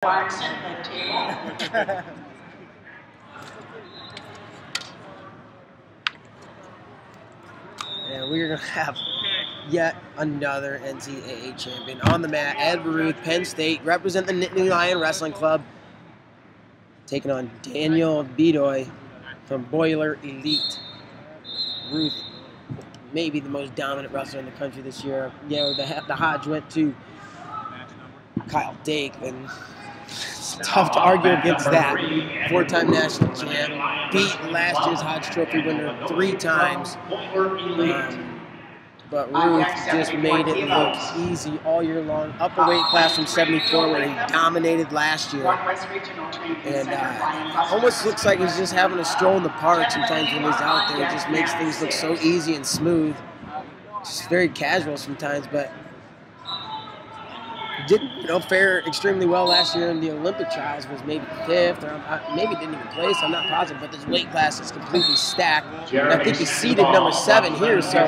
And we're going to have yet another NCAA champion on the mat. Ed Ruth, Penn State, represent the Nittany Lion Wrestling Club, taking on Daniel Bedoy from Boiler Elite. Ruth, maybe the most dominant wrestler in the country this year. You know, the Hodge went to Kyle Dake, and it's tough to argue against that. Four-time national champ, beat last year's Hodge Trophy winner 3 times. But Ruth just made it look easy all year long. Up a weight class from 74, where he dominated last year. And almost looks like he's just having a stroll in the park sometimes when he's out there. It just makes things look so easy and smooth. Just very casual sometimes, but didn't fare extremely well last year in the Olympic trials. Was maybe 5th, or maybe didn't even place. I'm not positive, but this weight class is completely stacked. And I think he's seeded number 7 here, so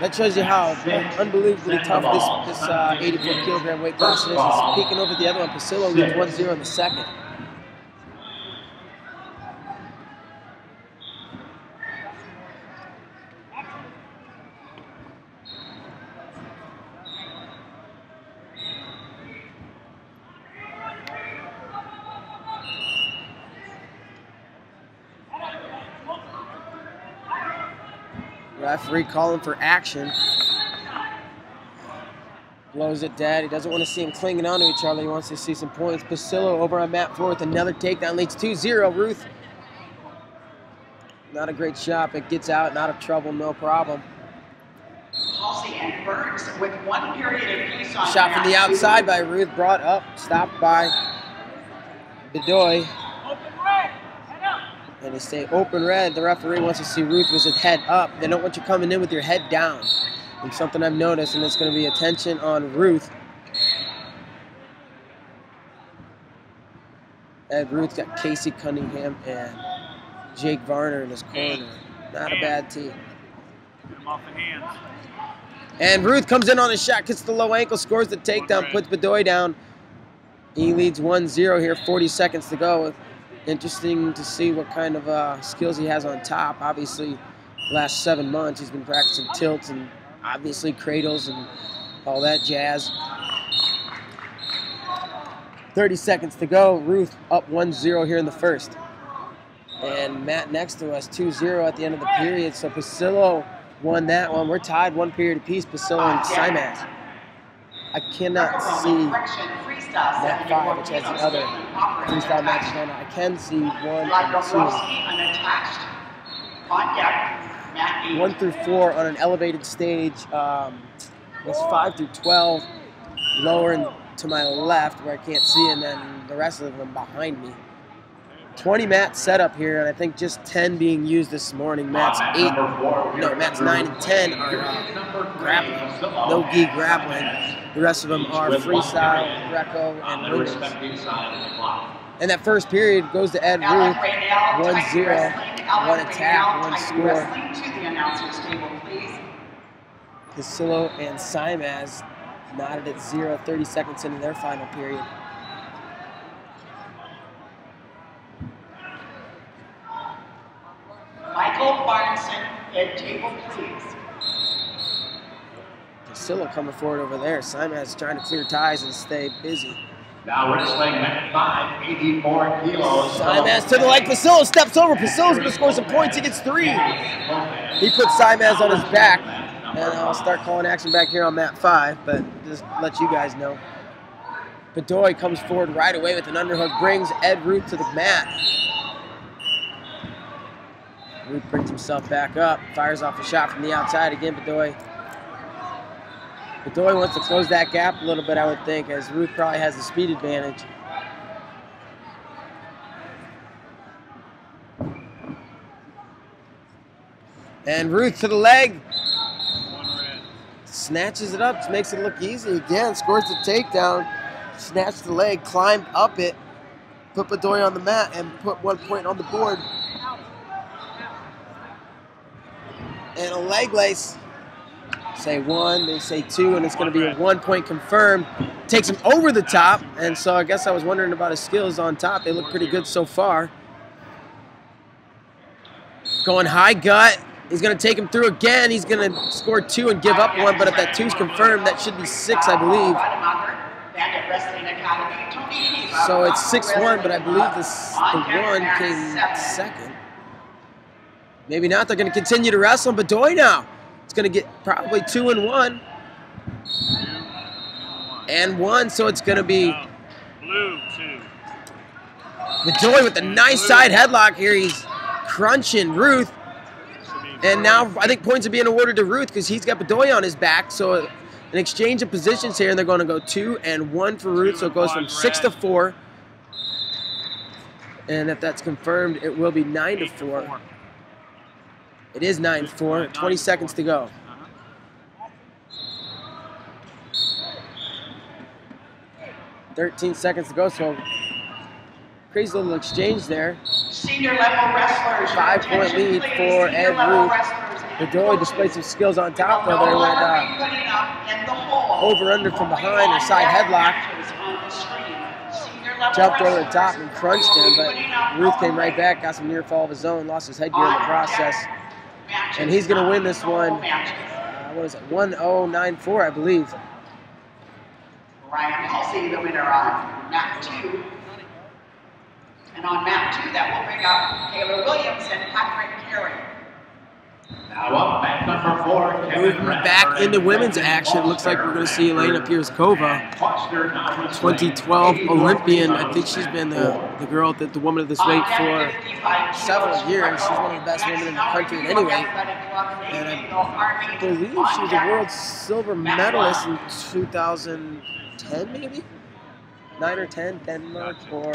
that shows you how unbelievably tough this 84-kilogram weight class is. He's peeking over the other one. Pasillo leads 1-0 in the second. Referee calling for action. Blows it dead. He doesn't want to see him clinging onto each other. He wants to see some points. Pasillo over on mat 4 with another takedown. Leads 2-0. Ruth, not a great shot, but gets out. Not of trouble, no problem. And Burns with 1 period apiece on shot from the outside by Ruth. Brought up. Stopped by Bedoy. And they stay open red. The referee wants to see Ruth with his head up. They don't want you coming in with your head down. And something I've noticed, and it's going to be attention on Ruth. Ed Ruth got Casey Cunningham and Jake Varner in his corner. Not a bad team. Get him off the hands. And Ruth comes in on a shot, gets the low ankle, scores the takedown, puts Bedoy down. He leads 1-0 here, 40 seconds to go. Interesting to see what kind of skills he has on top. Obviously, last 7 months he's been practicing tilts and obviously cradles and all that jazz. 30 seconds to go. Ruth up 1-0 here in the first. And Matt next to us, 2-0 at the end of the period. So Pasillo won that one. We're tied 1 period apiece, Pasillo and Simas. I cannot see mat 5, which has the other freestyle matches on it. I can see 1 and 2. 1 through 4 on an elevated stage. It's 5 through 12 lower and to my left where I can't see, and then the rest of them behind me. 20 mats set up here, and I think just 10 being used this morning. Mats 9 and 10 are grappling, no-gi grappling. The rest of them are freestyle, Greco, and women's. And that first period goes to Ed Ruth, 1-0, 1 attack, 1 score. Pasillo and Simas knotted at 0, 30 seconds into their final period. Michael Barneson at table, please. Pasillo coming forward over there. Simas trying to clear ties and stay busy. Now wrestling at 5, 84 kilos. Simas to the leg. Pasillo steps over. Pasillo's going to score some points. He gets 3. He puts Simas on his back. And I'll start calling action back here on mat 5, but just let you guys know. Bedoy comes forward right away with an underhook, brings Ed Ruth to the mat. Ruth brings himself back up, fires off a shot from the outside again. Bedoy wants to close that gap a little bit, I would think, as Ruth probably has the speed advantage. And Ruth to the leg. Snatches it up, makes it look easy again, scores the takedown, snatched the leg, climbed up it, put Bedoy on the mat, and put 1 point on the board. And a leg lace say 1, they say 2, and it's going to be a 1 point confirmed. Takes him over the top, and so I guess I was wondering about his skills on top. They look pretty good so far. Going high gut. He's going to take him through again. He's going to score 2 and give up 1, but if that 2 is confirmed, that should be 6, I believe. So it's 6-1, but I believe the 1 came second. Maybe not. They're going to continue to wrestle. Bedoy now. It's going to get probably 2 and 1. And 1, so it's going to be Blue 2. Bedoy with a nice side headlock here. He's crunching Ruth. And now I think points are being awarded to Ruth because he's got Bedoy on his back. So an exchange of positions here, and they're going to go 2 and 1 for Ruth. So it goes from 6 to 4. And if that's confirmed, it will be 9 to 4. It is 9-4, 20 seconds to go. 13 seconds to go, so crazy little exchange there. Senior level wrestlers. 5-point lead for Ed Ruth. Bedoy displayed some skills on top though there with over-under from behind or side headlock. Jumped over the top and crunched him, but Ruth came right back, got some near fall of his own, lost his headgear in the process. And he's going to win this one, what is it, 1-0-9-4, I believe. Ryan Halsey, the winner on map 2. And on map 2, that will bring up Taylor Williams and Patrick Carey. Now up at number 4, Moving back into women's action. Looks like we're going to see Elena Pierce-Kova, 2012 Olympian. I think she's been the girl, the woman of this weight for several years. She's one of the best women in the country at any rate. And I believe she was a world silver medalist in 2010, maybe? 9 or 10, Denmark, or...